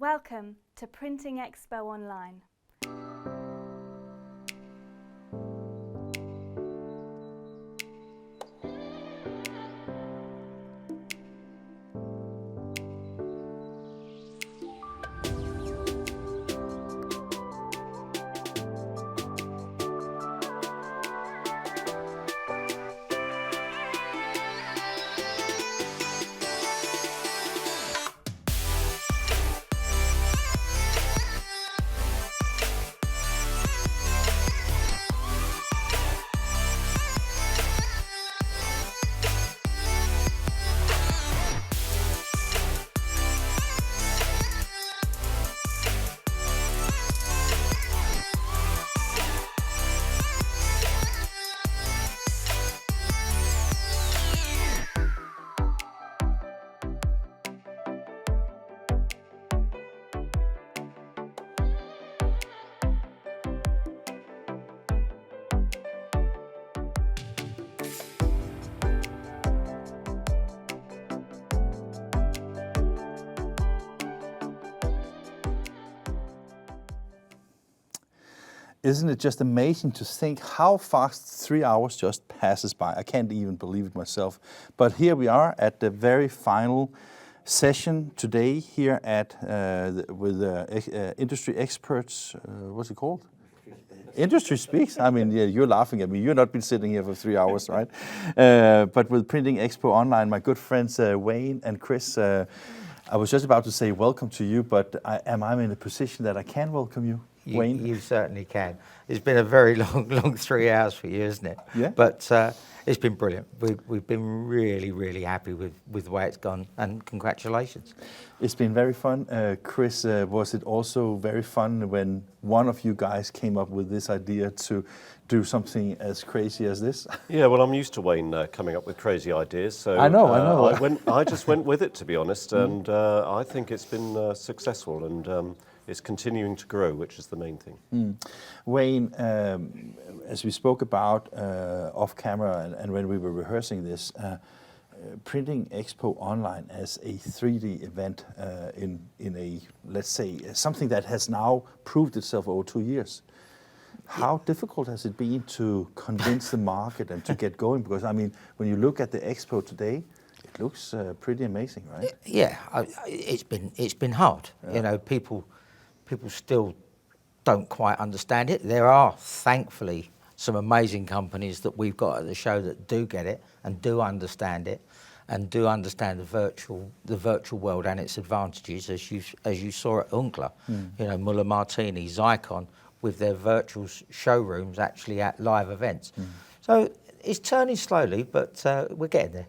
Welcome to Printing Expo Online. Isn't it just amazing to think how fast 3 hours just passes by? I can't even believe it myself. But here we are at the very final session today here at with industry experts. What's it called? Industry Speaks. I mean, yeah, you're laughing at me. You've not been sitting here for 3 hours, right? But with Printing Expo Online, my good friends Wayne and Chris. I was just about to say welcome to you, but am I in a position that I can welcome you? Wayne? You certainly can. It's been a very long 3 hours for you, isn't it? Yeah. But it's been brilliant. We've been really happy with the way it's gone, and congratulations. It's been very fun. Chris, was it also very fun when one of you guys came up with this idea to do something as crazy as this? Yeah, well, I'm used to Wayne coming up with crazy ideas, so I know. I just went with it, to be honest, and I think it's been successful, and it's continuing to grow, which is the main thing. Wayne, as we spoke about off camera and when we were rehearsing this, Printing Expo Online as a 3D event in a, let's say, something that has now proved itself over 2 years. How difficult has it been to convince the market and to get going? Because, I mean, when you look at the expo today, it looks pretty amazing, right? Yeah, it's been hard. Yeah. You know, people still don't quite understand it. There are, thankfully, some amazing companies that we've got at the show that do get it and do understand it, and do understand the virtual world and its advantages, as you saw at Unkla. You know, Muller Martini, Zycon, with their virtual showrooms actually at live events. So it's turning slowly, but we're getting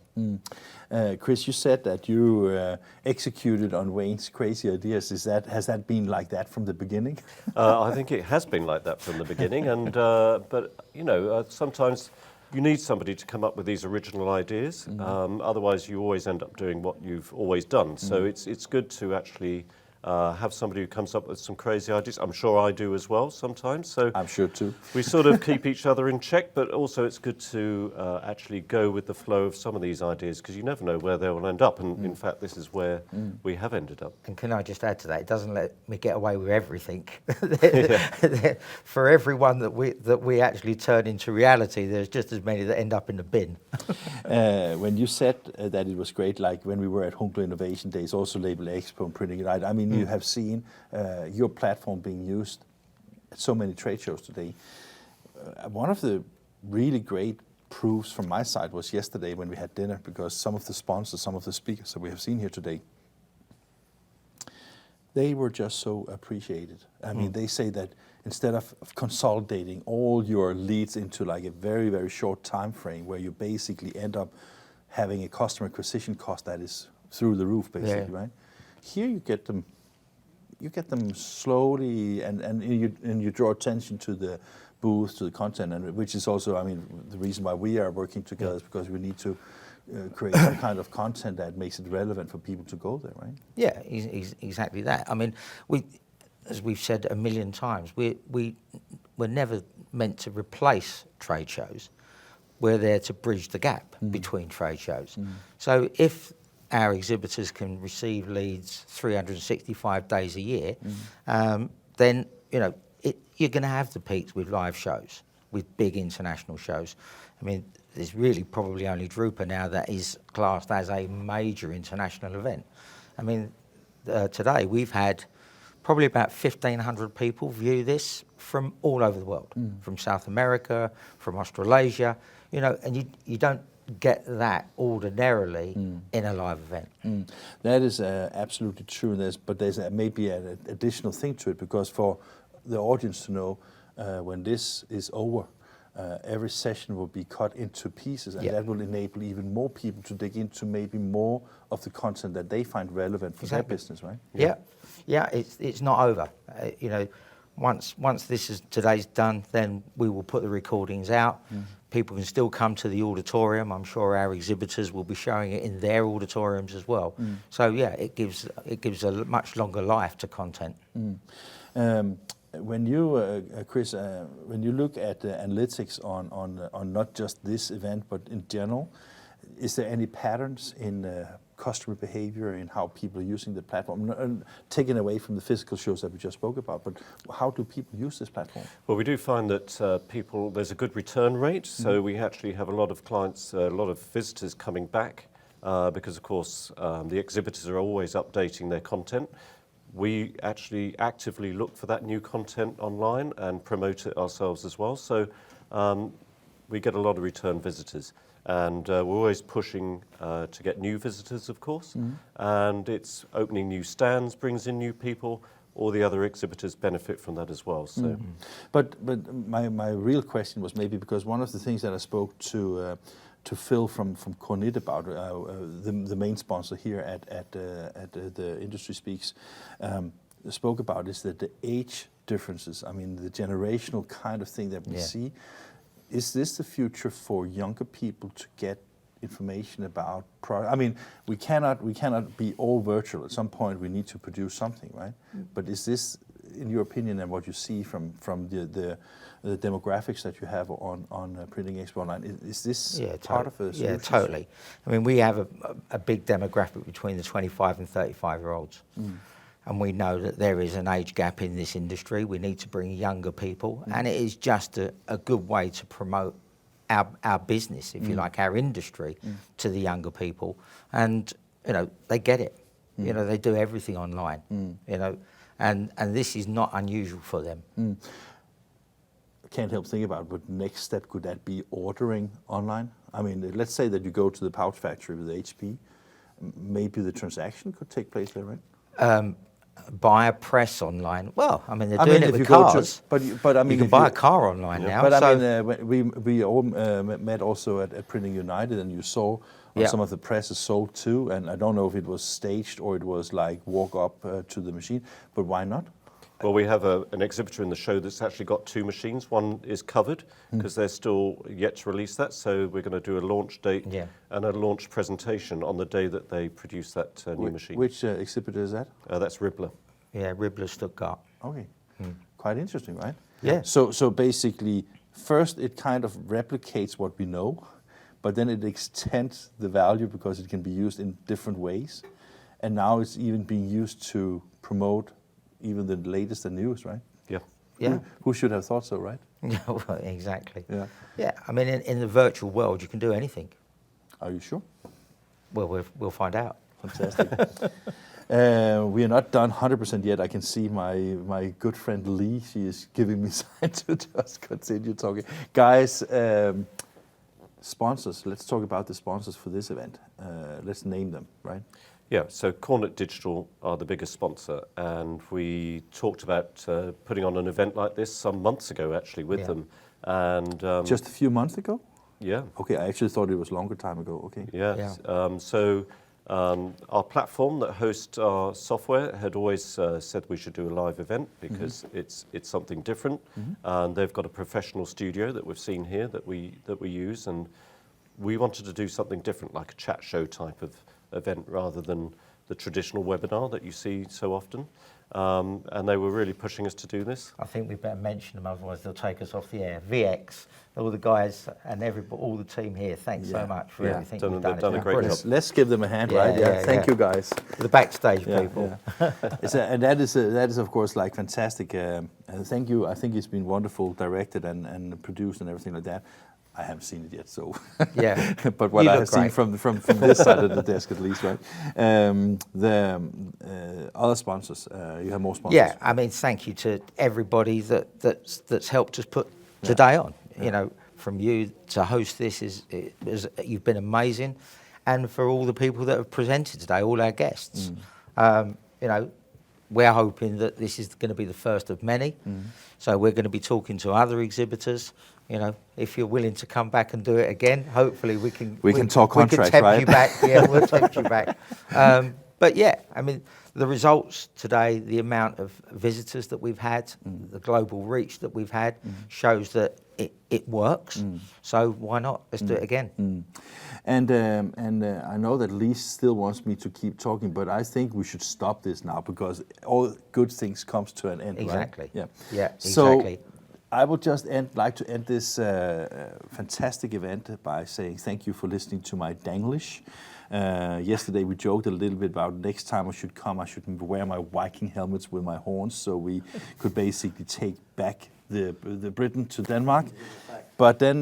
there. Chris, you said that you executed on Wayne's crazy ideas. Has that been like that from the beginning? I think it has been like that from the beginning, and but you know, sometimes you need somebody to come up with these original ideas. Otherwise, you always end up doing what you've always done. So it's good to actually have somebody who comes up with some crazy ideas. I'm sure I do as well sometimes. So I'm sure too. We sort of keep each other in check, but also it's good to actually go with the flow of some of these ideas, because you never know where they will end up. And in fact, this is where we have ended up. And can I just add to that? It doesn't let me get away with everything. For everyone that we actually turn into reality, there's just as many that end up in the bin. When you said that it was great, like when we were at Hunkler Innovation Days, also Label Expo and Printing It Right, I mean, you have seen your platform being used at so many trade shows today. One of the really great proofs from my side was yesterday when we had dinner, because some of the sponsors, some of the speakers that we have seen here today, they were just so appreciated. I mean, they say that instead of consolidating all your leads into like a very short time frame, where you basically end up having a customer acquisition cost that is through the roof, basically, right? Here you get them slowly, and you draw attention to the booth, to the content, and which is also, I mean, the reason why we are working together is because we need to create some kind of content that makes it relevant for people to go there, right? Yeah, exactly that. I mean, as we've said a million times, we're never meant to replace trade shows. We're there to bridge the gap between trade shows. So if our exhibitors can receive leads 365 days a year, then you're going to have the peaks with live shows, with big international shows. I mean, there's really probably only Drupa now that is classed as a major international event. I mean, today we've had probably about 1,500 people view this from all over the world, from South America, from Australasia, and you don't get that ordinarily in a live event. That is absolutely true, but there's maybe an additional thing to it, because for the audience to know when this is over, every session will be cut into pieces, and that will enable even more people to dig into maybe more of the content that they find relevant for their business, right? Yeah, it's not over. Once today's done, then we will put the recordings out. People can still come to the auditorium. I'm sure our exhibitors will be showing it in their auditoriums as well. So yeah, it gives a much longer life to content. When you, Chris, when you look at the analytics on not just this event but in general, is there any patterns in customer behavior in how people are using the platform? Taken away from the physical shows that we just spoke about, but how do people use this platform? Well, we do find that there's a good return rate, so we actually have a lot of clients, a lot of visitors coming back because, of course, the exhibitors are always updating their content. We actually actively look for that new content online and promote it ourselves as well. So we get a lot of return visitors. And we're always pushing to get new visitors, of course. And it's opening new stands, brings in new people. All the other exhibitors benefit from that as well. So, But my real question was maybe because one of the things that I spoke to Phil from Kornit about, the main sponsor here at the Industry Speaks, spoke about is that the age differences, I mean the generational kind of thing that we see. Is this the future for younger people to get information about product? I mean, we cannot be all virtual. At some point, we need to produce something, right? But is this, in your opinion, and what you see from the demographics that you have on Printing Expo Online, is this part of a solution? Yeah, totally. I mean, we have a big demographic between the 25 and 35-year-olds. And we know that there is an age gap in this industry. We need to bring younger people, and it is just a good way to promote our business, if you like, our industry to the younger people. And, they get it. They do everything online, and this is not unusual for them. I can't help thinking about, but next step, could that be ordering online? I mean, let's say that you go to the pouch factory with HP, maybe the transaction could take place there, right? Buy a press online. Well, I mean, they're doing it with cars. But I mean, you can buy a car online now. But I mean, we all met also at Printing United, and you saw some of the presses sold too. And I don't know if it was staged or it was like walk up to the machine. But why not? well, we have an exhibitor in the show that's actually got two machines. One is covered because they're still yet to release that. So we're going to do a launch date and a launch presentation on the day that they produce that new machine. Which exhibitor is that? That's Ribbler. Yeah, Ribbler Stuttgart. Okay, quite interesting, right? Yeah. So basically, first it kind of replicates what we know, but then it extends the value because it can be used in different ways, and now it's even being used to promote even the latest and newest, right? Yeah. Yeah. Who should have thought so, right? Yeah, well, exactly. Yeah. Yeah, I mean, in the virtual world, you can do anything. Are you sure? Well, we'll find out. Fantastic. We are not done 100% yet. I can see my good friend Lee. She is giving me sign to just continue talking. Guys, sponsors. Let's talk about the sponsors for this event. Let's name them, right? Yeah, so Kornit Digital are the biggest sponsor, and we talked about putting on an event like this some months ago, actually, with them. And just a few months ago? Yeah. Okay, I actually thought it was a longer time ago. Okay. Yeah. Our platform that hosts our software had always said we should do a live event because it's something different. And they've got a professional studio that we've seen here that we use, and we wanted to do something different, like a chat show type of event rather than the traditional webinar that you see so often. And they were really pushing us to do this. I think we better mention them, otherwise they'll take us off the air. VX, all the guys and all the team here, thanks so much for everything you've done. They've done a It's great brilliant. job. Let's give them a hand, Yeah, right? yeah, Thank yeah. you, guys. The backstage Yeah, people. And that is of course like fantastic. Thank you. I think it's been wonderful directed and produced and everything like that. I haven't seen it yet, so Yeah. but what You I look have seen great. from this side of the desk at least, right? The other sponsors, you have more sponsors. Yeah, I mean, thank you to everybody that's helped us put today on. You know, from you to host this you've been amazing, and for all the people that have presented today, all our guests. You know, we're hoping that this is going to be the first of many. So we're going to be talking to other exhibitors. You know, if you're willing to come back and do it again, hopefully we can talk contracts, tempt right? you back. Yeah, we'll tempt you back. But yeah, I mean, the results today, the amount of visitors that we've had, the global reach that we've had, shows that it works. So why not? Let's do it again. And I know that Lee still wants me to keep talking, but I think we should stop this now because all good things comes to an end. Exactly. Right? Yeah, So exactly. I would just like to end this fantastic event by saying thank you for listening to my Danglish. Yesterday we joked a little bit about next time I should come, I should wear my Viking helmets with my horns, so we could basically take back the Britain to Denmark. But then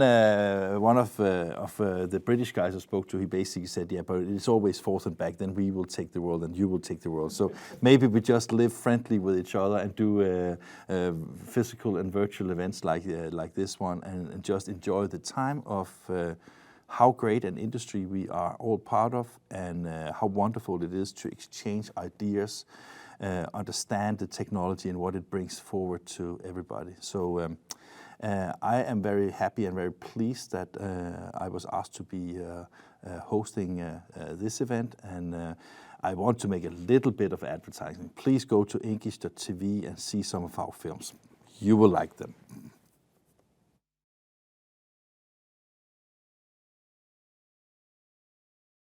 one of the British guys I spoke to, he basically said, yeah, but it's always forth and back, then we will take the world and you will take the world. So maybe we just live friendly with each other and do physical and virtual events like this one and just enjoy the time of how great an industry we are all part of and how wonderful it is to exchange ideas, understand the technology and what it brings forward to everybody. So I am very happy and very pleased that I was asked to be hosting this event, and I want to make a little bit of advertising. Please go to inkish.tv and see some of our films. You will like them.